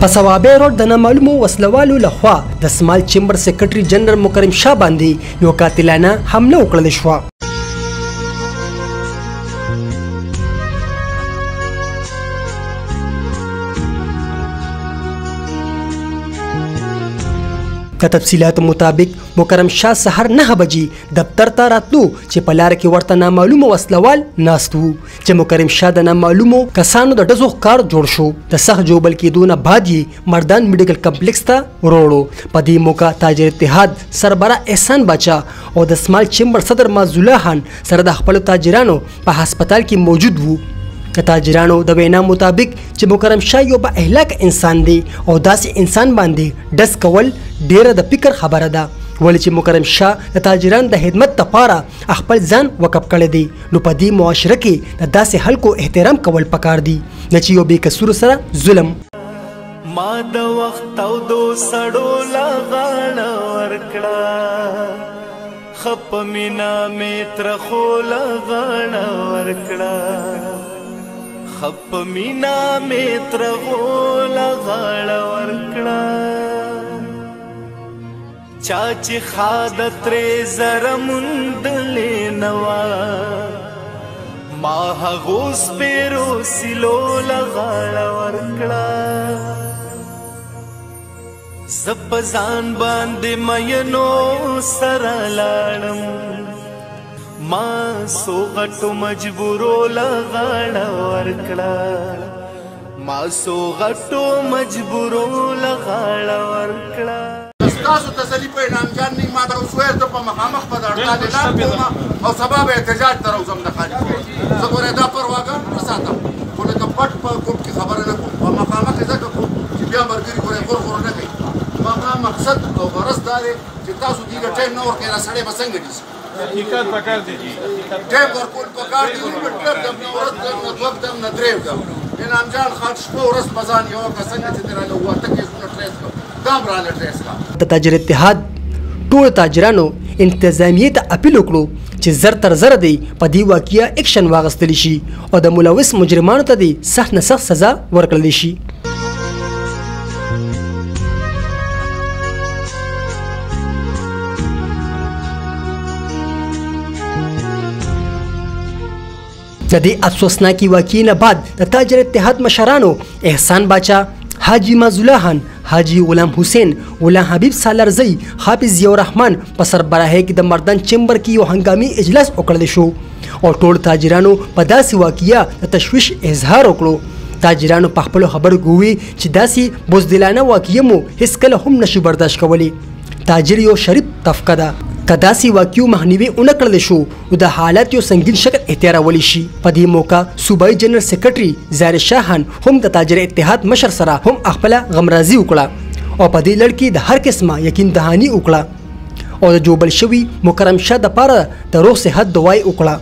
په صوابۍ روډ د نامعلومو وسلوالو لخوا د سمال چیمبر سیکرټري جنرال مکرم شاه باندې یو قاتلانه حمله وکړل شوه. که تفصیلاتو مطابق مکرم شاه سحر 9 بجې دفتر ته راتلو چې په لاره کې ورته نامعلومه وسلوال ناست وو چې مکرم شاه د نامعلومو کسانو د ډزو ښکار جوړ شو. د سخت ژوبل کېدو نه بعد یې مردان میډیکل کمپلیکس ته وروړو. په دې موقع تاجر اتحاد سربراہ احسان باچا او د سمال چیمبر صدر معزالله خان سره د خپلو تاجرانو په هسپتال کې موجود وو. د تاجرانو د وینا مطابق چې مکرم شاه یو با اخلاق انسان دی او داسې انسان باندې ډز کول ډیره د فکر خبره ده، ولې چې مکرم شاه د تاجرانو د خدمت لپاره خپل ځان وقف کړی دی. نو په دې معاشره کې د داسې خلکو احترام کول پکار دی نه چې یو بې قصور سره ظلم. ما د وخت او دو سړو لا غاړه ورکړه، خپ مینا مې تر خو لا غاړه ورکړه، خپ مینا مې تر خو لا غاړه ورکړه، چا چې خاد ترې زره موندلې نه وه، ما هغو سپېرو سیلو لا غاړه ورکړه. زه په ځان باندې مینو سره لاړم، ما سو غټو مجبورو لا غاړه ورکړه، ما سو غټو مجبورو لا غاړه ورکړه. تاسو تسلی په انعام جان نه ما ته وسوي ته په مخامخ په اړه نه کوم او سبب احتجاج تر اوسم د خالي زه ګوره دا پرواګه ساتم خو د پټ په کوم کې خبره نه کوم په مخامخ ځکه کوم چې بیا مرګري ګوره غور نه کوي. ما مقصد او غرض دا دی چې تاسو دې ټایم نه ورکړئ را سړی به څنګه دي حقیقت پکار دی، ټایم ورکول پکار دی، په ټایم د ورځ د وخت د درېو د انعام جان خان شپه ورځ بزان یو که څنګه چې تراله وته کې څونه ټریس کو دا براله ټریس کا. د تاجر اتحاد ټول تاجرانو انتظامیه ته اپیل وکړو چې زر تر زر دی په دې واقعیا اکشن واغستلی شي او د ملوث مجرمانو ته دی سخت نه سخت سزا ورکړل شي. د دې افسوسناکي واقعې نه بعد د تاجر اتحاد مشرانو احسان باچا، حاجی معزالله خان، حاجی غلام حسین، غلام حبیب سالارزی، حافظ ضیاء الرحمن په سربراهۍ کې د مردان چیمبر کې یو هنګامي اجلاس وکړل شو او ټول تاجرانو په داسې واقعیا د تشویش اظهار وکړو. تاجرانو په خپلو خبرو ګوي چې داسې بزدلانه واقعه مو هیڅکله هم نشو برداشت کولی. تاجر یو شریف طبقه ده، که داسې واقعو مخنیوي ونه کړلی شو نو د حالت یو سنګین شکل اختیارولی شي. په دې موقع صوبایي جنرال سیکرټري ظاهر شاه خان هم د تاجر اتحاد مشر سره هم خپله غمرازي وکړه او په دې لړ کې د هر قسمه یقین دهاني وکړه او د جوبل شوي مکرم شاه دپاره د روغ صحت دعای وکړه.